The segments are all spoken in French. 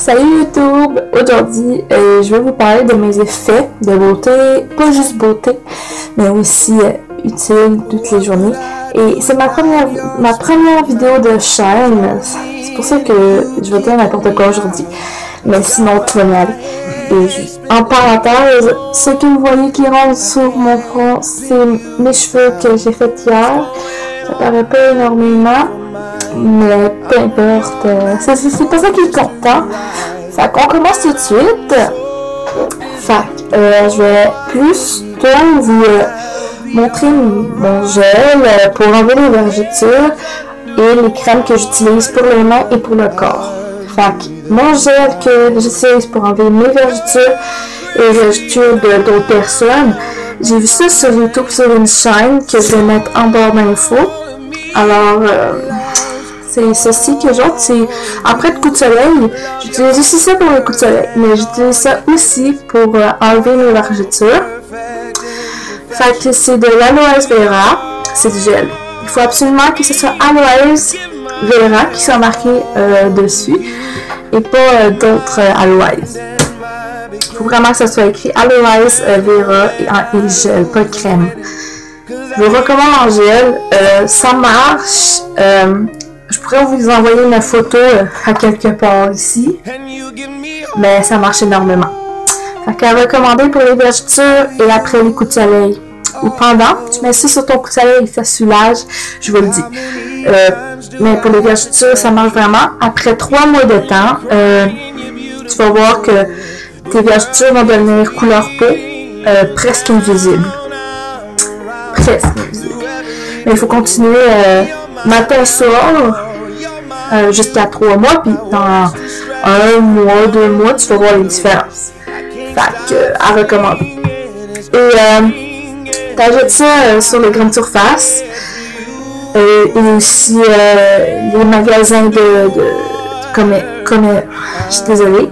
Salut YouTube! Aujourd'hui, je vais vous parler de mes effets de beauté, pas juste beauté, mais aussi utiles toutes les journées. Et c'est ma première vidéo de chaîne, c'est pour ça que je vais dire n'importe quoi aujourd'hui. Mais sinon, tout va bien aller. Et en parenthèse, ce que vous voyez qui rentre sur mon front, c'est mes cheveux que j'ai fait hier. Ça paraît pas énormément, mais peu importe. C'est pas ça qui compte, hein? Fait qu'on commence tout de suite. Fait je vais plus vous montrer mon gel pour enlever les vergetures et les crèmes que j'utilise pour les mains et pour le corps. Fait que mon gel que j'utilise pour enlever mes vergetures et les vergetures d'autres personnes, j'ai vu ça sur YouTube sur une chaîne que je vais mettre en barre d'infos. Alors, c'est ceci que j'autre, c'est après le coup de soleil. J'utilise aussi ça pour le coup de soleil, mais j'utilise ça aussi pour enlever mes vergetures. Fait que c'est de l'aloe vera, c'est du gel. Il faut absolument que ce soit aloe vera qui soit marqué dessus et pas d'autres aloes. Il faut vraiment que ça soit écrit aloe vera et gel, pas de crème. Je vous recommande en gel, ça marche. Je pourrais vous envoyer une photo à quelque part ici, mais ça marche énormément. Fait qu'à recommander pour les vergetures et après les coups de soleil. Ou pendant, tu mets ça sur ton coup de soleil et ça soulage, je vous le dis. Mais pour les vergetures, ça marche vraiment. Après 3 mois de temps, tu vas voir que tes vergetures vont devenir couleur peau presque invisible. Presque invisible. Mais il faut continuer matin soir jusqu'à 3 mois, puis dans 1 mois, 2 mois, tu vas voir les différences. Fait que, à recommander. Et t'ajoutes ça sur les grandes surfaces et aussi les magasins je suis désolée,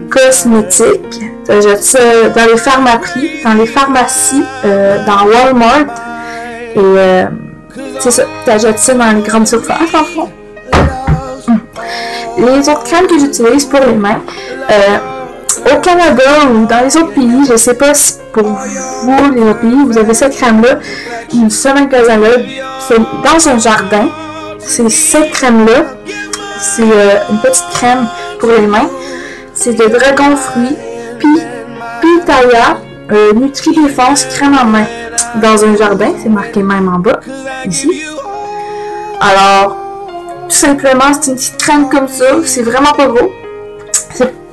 cosmétiques. T'ajoutes ça dans les pharmacies, dans Walmart et c'est ça, t'ajoutes ça dans les grandes surfaces en fond. Les autres crèmes que j'utilise pour les mains, au Canada ou dans les autres pays, je sais pas si pour vous, les autres pays, vous avez cette crème-là, ce magasin-là, c'est dans un jardin. C'est cette crème-là, c'est une petite crème pour les mains. C'est de dragon fruit, Pitaya, Nutri-Défense crème en main. Dans un jardin, c'est marqué même en bas, ici. Alors, tout simplement, c'est une petite crème comme ça, c'est vraiment pas gros.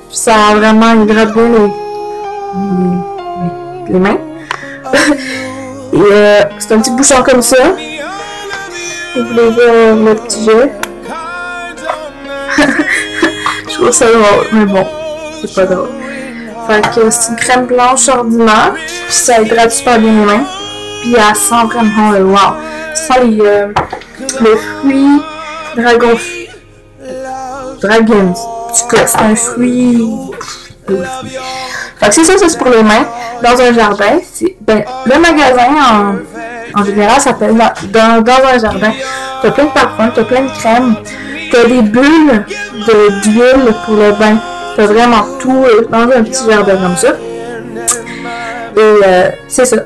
Ça a vraiment hydrate bien les mains. Et c'est un petit bouchon comme ça. Vous voulez voir le petit jet. Je trouve ça drôle, mais bon, c'est pas drôle. Fait que c'est une crème blanche ordinaire, puis ça hydrate super bien les mains. Puis elle sent vraiment le wow. Ça sent le fruit dragon. En tout cas, c'est un fruit. Fait que c'est ça, c'est pour les mains. Dans un jardin, le magasin en général s'appelle dans un jardin. T'as plein de parfums, t'as plein de crèmes, t'as des bulles d'huile pour le bain. T'as vraiment tout dans un petit jardin comme ça. Et c'est ça.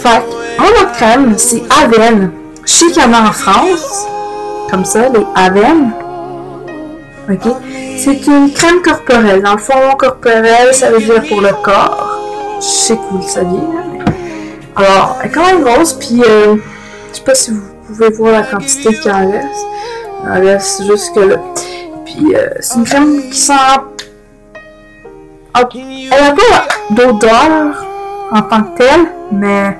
Fait que mon autre crème, c'est Avène. Je sais qu'il y en a en France, comme ça, les Avène. Ok? C'est une crème corporelle. Dans le fond, corporelle, ça veut dire pour le corps. Je sais que vous le saviez. Hein? Alors, elle est quand même grosse, puis je sais pas si vous pouvez voir la quantité qu'il en reste. Il en reste jusque là. Puis c'est une crème qui sent. Elle n'a pas d'odeur en tant que telle, mais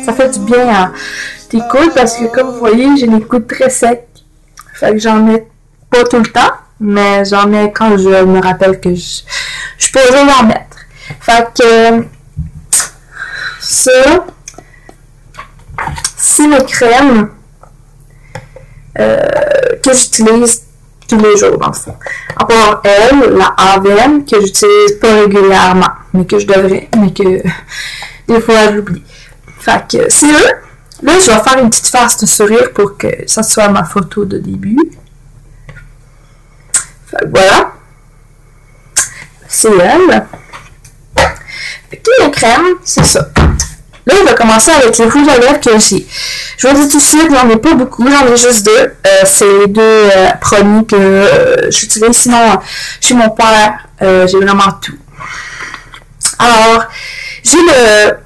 ça fait du bien à tes coudes parce que comme vous voyez, j'ai les coudes très secs. Fait que j'en mets pas tout le temps, mais j'en mets quand je me rappelle que je peux en mettre. Fait que ça, c'est mes crèmes que j'utilise tous les jours dans le fond. À part elle, la Avène, que j'utilise pas régulièrement, mais que je devrais, mais que des fois j'oublie. Fait que c'est eux. Là, je vais faire une petite face de sourire pour que ça soit ma photo de début. Fait que voilà. c'est elle. Puis la crème, c'est ça. Là, on va commencer avec les rouges à lèvres que j'ai. Je vous dis tout de suite, j'en ai pas beaucoup, j'en ai juste deux. C'est les deux produits que j'utilise. Sinon, chez mon père, j'ai vraiment tout. Alors, j'ai le...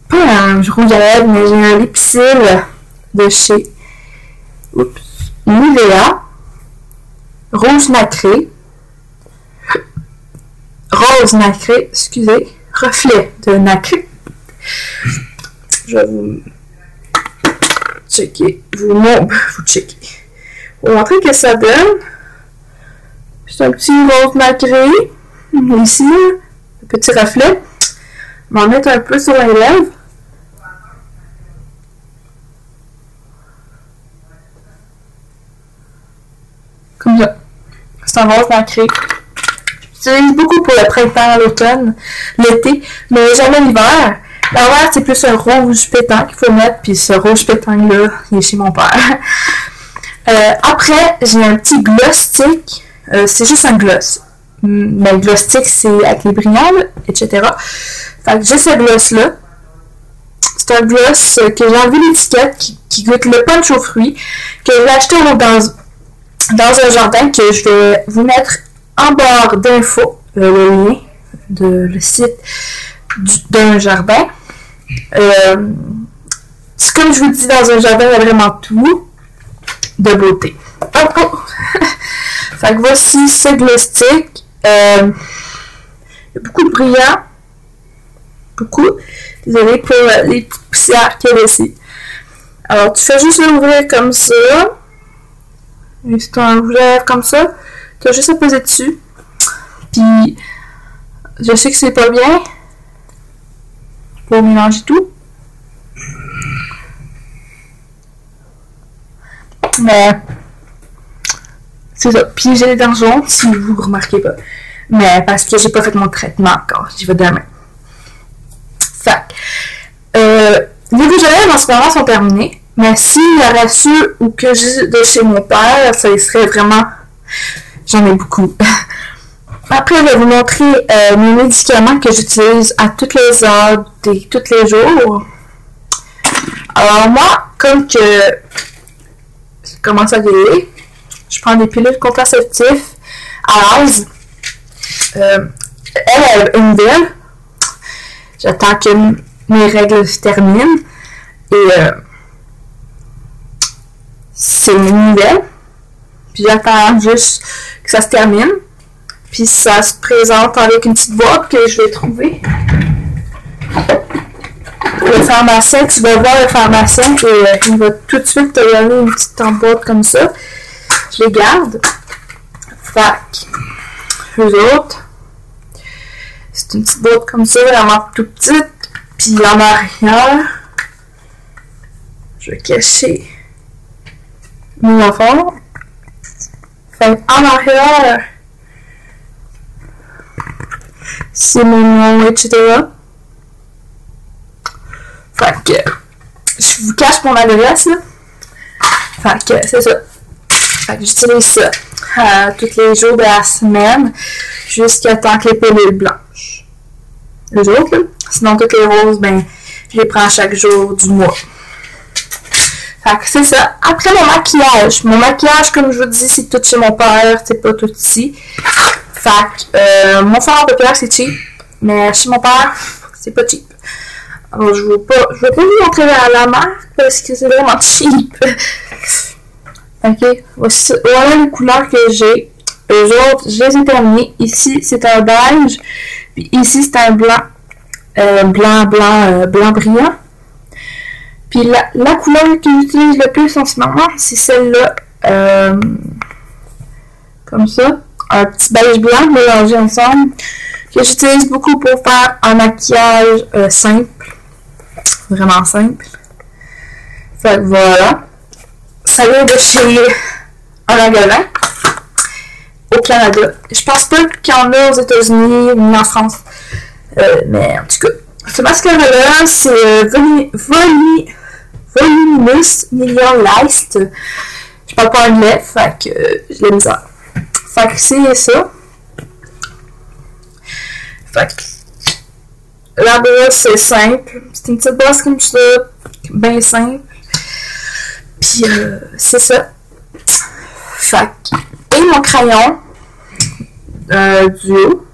pas un rouge à lèvres, mais j'ai un Lipsil de chez... Oups. Nivea. Rouge nacré. Rose nacré, excusez. Reflet de nacré. Je vais vous checker. Vous checker. Pour montrer que ça donne. C'est un petit rose nacré. Ici, un petit reflet. On va en mettre un peu sur les lèvres. Comme ça. C'est un rose nacré. J'utilise beaucoup pour le printemps, l'automne, l'été, mais jamais l'hiver. L'hiver, c'est plus un rouge pétant qu'il faut mettre, puis ce rouge pétant-là, il est chez mon père. Après, j'ai un petit gloss stick. C'est juste un gloss. Mais le gloss stick, c'est avec les brillants, etc. Fait que j'ai ce gloss-là. C'est un gloss que j'ai enlevé l'étiquette, qui goûte le punch aux fruits, que j'ai acheté dans un jardin, que je vais vous mettre en barre d'infos, le lien de le site d'un jardin. C'est comme je vous dis, dans un jardin, il y a vraiment tout de beauté. Oh! Fait que voici ce gloss stick. Il y a beaucoup de brillant. Beaucoup. Désolée pour les petites poussières qu'il y a ici. Alors, tu fais juste l'ouvrir comme ça. Et si tu as un rouge à lèvres comme ça, tu as juste à poser dessus. Puis, je sais que c'est pas bien. Pour mélanger tout. Mais, c'est ça. Puis, j'ai les dents jaunes, si vous ne remarquez pas. Mais, parce que j'ai pas fait mon traitement encore. J'y vais demain. Fait les rouges à lèvres en ce moment sont terminés. Mais s'il y aurait ceux ou que j'ai de chez mon père, ça serait vraiment... J'en ai beaucoup. Après, je vais vous montrer mes médicaments que j'utilise à toutes les heures, tous les jours. Alors moi, comme que je commence à vieillir, je prends des pilules contraceptives à l'âge. Elle a une belle. J'attends que mes règles se terminent. Et c'est une nouvelle. Puis j'attends juste que ça se termine. Puis ça se présente avec une petite boîte que je vais trouver. Le pharmacien, tu vas voir le pharmacien et il va tout de suite te donner une petite boîte comme ça. Je les garde. Fait que, eux autres, c'est une petite boîte comme ça, vraiment tout petite. Puis en arrière, je vais cacher mon enfant. Fait en arrière, c'est mon nom, etc. Fait que, je vous cache mon adresse, là. Fait que, c'est ça. Fait que j'utilise ça tous les jours de la semaine jusqu'à temps que les pilules blanches. Les autres, là. Sinon, toutes les roses, ben, je les prends chaque jour du mois. Fait que c'est ça. Après, mon maquillage. Mon maquillage, comme je vous dis, c'est tout chez mon père. C'est pas tout ici. Fait que, mon fard de paupières, c'est cheap. Mais chez mon père, c'est pas cheap. Alors, je vais pas vous montrer la marque parce que c'est vraiment cheap. Ok. Voilà les couleurs que j'ai. Eux autres, je les ai terminées. Ici, c'est un beige. Puis ici, c'est un blanc. Blanc brillant. Puis la couleur que j'utilise le plus en ce moment, c'est celle-là. Comme ça. Un petit beige blanc mélangé ensemble. Que j'utilise beaucoup pour faire un maquillage simple. Vraiment simple. Fait que voilà. Ça vient de chez un magasin. Au Canada. Je pense pas qu'il y en a aux États-Unis ou en France. Mais en tout cas. Ce mascara-là, c'est Voluminous Million Light. Je parle pas anglais, fait que j'ai la misère. Fait que c'est ça. Fait que la brosse, c'est simple. C'est une petite brosse comme ça, bien simple. Puis c'est ça. Fait que, et mon crayon duo.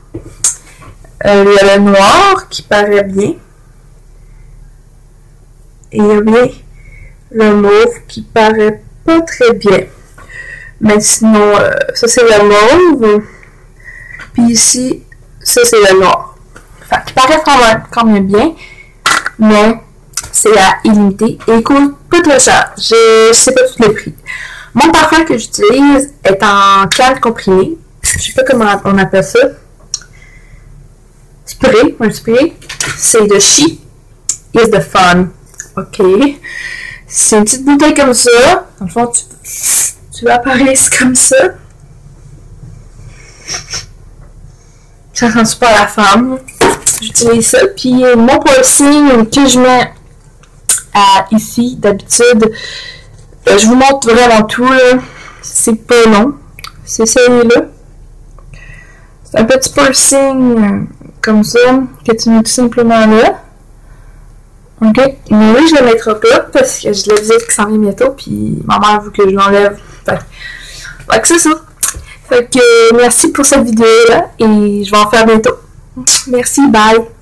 Il y a le noir qui paraît bien. Et il y a bien le mauve qui paraît pas très bien. Mais sinon, ça c'est le mauve. Puis ici, ça c'est le noir. Fait qu'il paraît quand même bien. Mais c'est à illimité. Et il coûte pas très cher. Je sais pas tous les prix. Mon parfum que j'utilise est en canne comprimée. Je sais pas comment on appelle ça. Un spray. C'est de She is the Fun. Ok. C'est une petite bouteille comme ça. Dans le fond, tu vas apparaître comme ça. Ça sent super la femme. J'utilise ça. Puis mon piercing que je mets ici, d'habitude, je vous montre vraiment tout, là. C'est pas long. C'est celui-là. C'est un petit piercing comme ça, que tu mets tout simplement là. Ok. Mais oui, je le mettrai pas parce que je le disais que ça vient bientôt, puis ma mère veut que je l'enlève. Fait que c'est ça. Fait que merci pour cette vidéo-là et je vais en faire bientôt. Merci, bye!